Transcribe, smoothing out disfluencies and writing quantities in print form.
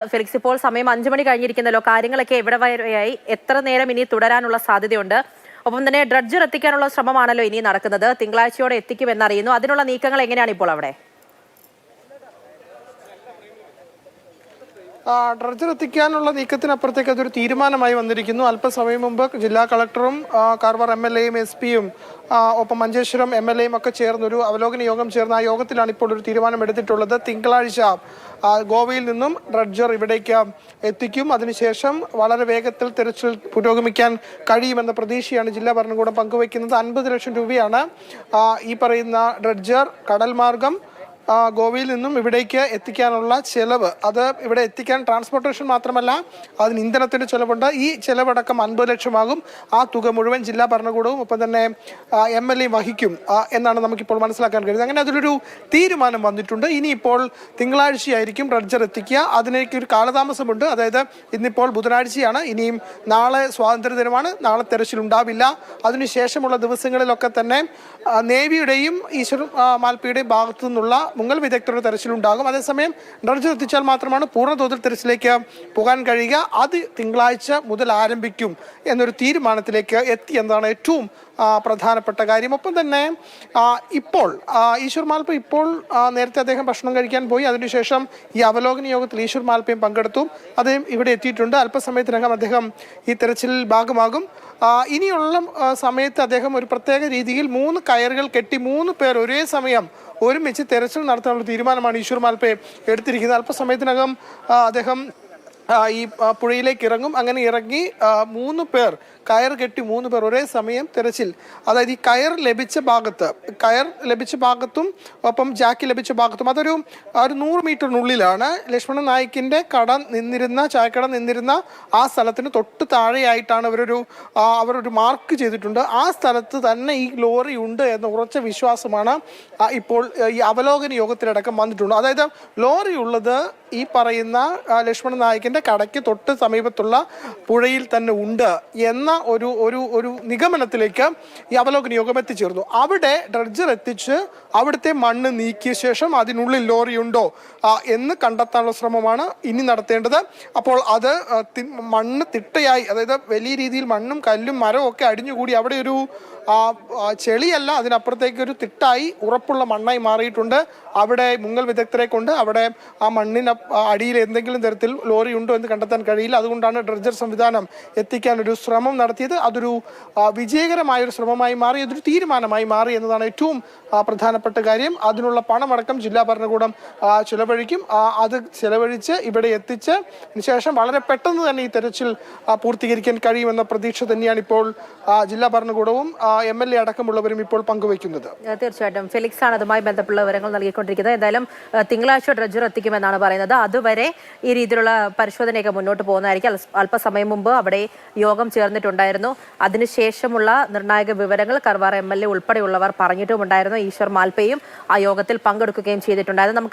Felix, ഇപ്പോൾ സമയം 5 മണി കഴിഞ്ഞിരിക്കുന്നല്ലോ. കാര്യങ്ങളൊക്കെ എവിടെ വരെയായി? എത്ര നേരം ഇനി തുടരാനുള്ള സാധ്യതയുണ്ട്? ഒപ്പം തന്നെ ഡ്രഡ്ജർ എത്തിക്കാനുള്ള ശ്രമമാണല്ലോ ഇനി നടക്കുന്നത്. തിങ്കളാഴ്ചയോടെ എത്തിക്കുമെന്നറിയുന്നു. അതിനുള്ള നീക്കങ്ങൾ എങ്ങനെയാണ് ഇപ്പോൾ അവിടെ? ഡ്രഡ്ജർ എത്തിക്കാനുള്ള നീക്കത്തിനപ്പുറത്തേക്ക് അതൊരു തീരുമാനമായി വന്നിരിക്കുന്നു. അല്പസമയം മുമ്പ് ജില്ലാ കളക്ടറും കാർവാർ MLAയും SP-യും ഒപ്പം മഞ്ചേശ്വരം MLAയും ഒക്കെ ചേർന്നൊരു അവലോകന യോഗം ചേർന്ന് ആ യോഗത്തിലാണ് ഇപ്പോൾ ഒരു തീരുമാനം എടുത്തിട്ടുള്ളത്. തിങ്കളാഴ്ച ഗോവയിൽ നിന്നും ഡ്രഡ്ജർ ഇവിടേക്ക് എത്തിക്കും. അതിനുശേഷം വളരെ വേഗത്തിൽ തെരച്ചിൽ പുരോഗമിക്കാൻ കഴിയുമെന്ന പ്രതീക്ഷയാണ് ജില്ലാ ഭരണകൂടം പങ്കുവയ്ക്കുന്നത്. 50 ലക്ഷം രൂപയാണ് ഈ പറയുന്ന ഡ്രഡ്ജർ കടൽ മാർഗം ഗോവയിൽ നിന്നും ഇവിടേക്ക് എത്തിക്കാനുള്ള ചെലവ്. അത് ഇവിടെ എത്തിക്കാൻ ട്രാൻസ്പോർട്ടേഷൻ മാത്രമല്ല, അതിന് ഇന്ധനത്തിൻ്റെ ചിലവുണ്ട്. ഈ ചിലവടക്കം 50 ലക്ഷമാകും. ആ തുക മുഴുവൻ ജില്ലാ ഭരണകൂടവും ഒപ്പം തന്നെ MLA വഹിക്കും എന്നാണ് നമുക്കിപ്പോൾ മനസ്സിലാക്കാൻ കഴിയുന്നത്. അങ്ങനെ അതിലൊരു തീരുമാനം വന്നിട്ടുണ്ട്. ഇനിയിപ്പോൾ തിങ്കളാഴ്ചയായിരിക്കും ഡ്രഡ്ജർ എത്തിക്കുക. അതിനേക്ക് ഒരു കാലതാമസമുണ്ട്. അതായത് ഇന്നിപ്പോൾ ബുധനാഴ്ചയാണ്. ഇനിയും നാളെ സ്വാതന്ത്ര്യദിനമാണ്. നാളെ തെരച്ചിലുണ്ടാവില്ല. അതിനുശേഷമുള്ള ദിവസങ്ങളിലൊക്കെ തന്നെ നേവിയുടെയും ഈശ്വർ മാൽപ്പയുടെയും ഭാഗത്തു നിന്നുള്ള മുങ്ങൽ വിദഗ്ധരുടെ തെരച്ചിലുണ്ടാകും. അതേസമയം ഡ്രഡ്ജർ എത്തിച്ചാൽ മാത്രമാണ് പൂർണ്ണതോതിൽ തെരച്ചിലേക്ക് പോകാൻ കഴിയുക. അത് തിങ്കളാഴ്ച മുതൽ ആരംഭിക്കും എന്നൊരു തീരുമാനത്തിലേക്ക് എത്തി എന്നതാണ് ഏറ്റവും പ്രധാനപ്പെട്ട കാര്യം. ഒപ്പം തന്നെ ഇപ്പോൾ ഈശ്വർ മാൽപ്പ ഇപ്പോൾ നേരത്തെ അദ്ദേഹം ഭക്ഷണം കഴിക്കാൻ പോയി. അതിനുശേഷം ഈ അവലോകന യോഗത്തിൽ ഈശ്വർ മാൽപ്പയും പങ്കെടുത്തു. അദ്ദേഹം ഇവിടെ എത്തിയിട്ടുണ്ട്. അല്പസമയത്തിനകം അദ്ദേഹം ഈ തെരച്ചിലിൽ ഭാഗമാകും. ഇനിയുള്ള സമയത്ത് അദ്ദേഹം ഒരു പ്രത്യേക രീതിയിൽ 3 കയറുകൾ കെട്ടി 3 പേർ ഒരേ സമയം ഒരുമിച്ച് തെരച്ചിൽ നടത്താനുള്ള തീരുമാനമാണ് ഈശ്വർ മാൽപ്പെ എടുത്തിരിക്കുന്നത്. അല്പസമയത്തിനകം അദ്ദേഹം ഈ പുഴയിലേക്ക് ഇറങ്ങും. അങ്ങനെ ഇറങ്ങി 3 പേർ കയർ കെട്ടി 3 പേർ ഒരേ സമയം തെരച്ചിൽ, അതായത് ഈ കയർ ലഭിച്ച ഭാഗത്തും ഒപ്പം ജാക്കി ലഭിച്ച ഭാഗത്തും അതൊരു 100 മീറ്ററിനുള്ളിലാണ്. ലക്ഷ്മണൻ നായിക്കിൻ്റെ ചായക്കട നിന്നിരുന്ന ആ സ്ഥലത്തിന് തൊട്ട് താഴെയായിട്ടാണ് അവരൊരു മാർക്ക് ചെയ്തിട്ടുണ്ട്. ആ സ്ഥലത്ത് തന്നെ ഈ ലോറി ഉണ്ട് എന്ന ഉറച്ച വിശ്വാസമാണ് ഇപ്പോൾ ഈ അവലോകന യോഗത്തിലടക്കം വന്നിട്ടുണ്ട്. അതായത് ലോറി ഉള്ളത് ഈ പറയുന്ന ലക്ഷ്മണൻ നായിക്കിൻ്റെ കടയ്ക്ക് തൊട്ട് സമീപത്തുള്ള പുഴയിൽ തന്നെ ഉണ്ട് എന്ന ഒരു നിഗമനത്തിലേക്ക് ഈ അവലോകന യോഗം എത്തിച്ചേർന്നു. അവിടെ ഡ്രഡ്ജർ എത്തിച്ച് അവിടുത്തെ മണ്ണ് നീക്കിയ ശേഷം അതിനുള്ളിൽ ലോറി ഉണ്ടോ എന്ന് കണ്ടെത്താനുള്ള ശ്രമമാണ് ഇനി നടത്തേണ്ടത്. അപ്പോൾ അത് മണ്ണ് തിട്ടയായി, അതായത് വലിയ രീതിയിൽ മണ്ണും കല്ലും മരവും ഒക്കെ അടിഞ്ഞുകൂടി അവിടെ ഒരു ചെളിയല്ല, അതിനപ്പുറത്തേക്ക് ഒരു തിട്ടായി ഉറപ്പുള്ള മണ്ണായി മാറിയിട്ടുണ്ട്. അവിടെ മുങ്ങൽ വിദഗ്ധരെ കൊണ്ട് അവിടെ ആ മണ്ണിന് അടിയിൽ എന്തെങ്കിലും തരത്തിൽ ലോറി ഉണ്ടോ എന്ന് കണ്ടെത്താൻ കഴിയില്ല. അതുകൊണ്ടാണ് ഡ്രഡ്ജർ സംവിധാനം എത്തിക്കാൻ ഒരു ശ്രമം നടത്തിയത്. അതൊരു വിജയകരമായൊരു ശ്രമമായി മാറി, അതൊരു തീരുമാനമായി മാറി എന്നതാണ് ഏറ്റവും പ്രധാനപ്പെട്ട കാര്യം. അതിനുള്ള പണമടക്കം ജില്ലാ ഭരണകൂടം ചിലവഴിക്കും. അത് ചിലവഴിച്ച് ഇവിടെ എത്തിച്ച് ശേഷം വളരെ പെട്ടെന്ന് തന്നെ ഈ തെരച്ചിൽ പൂർത്തീകരിക്കാൻ കഴിയുമെന്ന പ്രതീക്ഷ തന്നെയാണ് ഇപ്പോൾ ജില്ലാ ഭരണകൂടവും MLA അടക്കമുള്ളവരും ഇപ്പോൾ പങ്കുവയ്ക്കുന്നത്. തീർച്ചയായിട്ടും ഫെലിക്സ് ആണ് അതുമായി ബന്ധപ്പെട്ട വിവരങ്ങൾ നൽകിക്കൊണ്ടിരിക്കുന്നത്. എന്തായാലും തിങ്കളാഴ്ച ഡ്രഡ്ജർ എത്തിക്കുമെന്നാണ് പറയുന്നത്. അതുവരെ ഈ രീതിയിലുള്ള പരിശോധനയൊക്കെ മുന്നോട്ട് പോകുന്നതായിരിക്കും. അല്പസമയം മുമ്പ് അവിടെ യോഗം ചേർന്നിട്ടുണ്ടായിരുന്നു. അതിനുശേഷമുള്ള നിർണായക വിവരങ്ങൾ കാർവാർ MLA ഉൾപ്പെടെയുള്ളവർ പറഞ്ഞിട്ടുമുണ്ടായിരുന്നു. ഈശ്വർ മാൽപ്പയും ആ യോഗത്തിൽ പങ്കെടുക്കുകയും ചെയ്തിട്ടുണ്ടായിരുന്നു.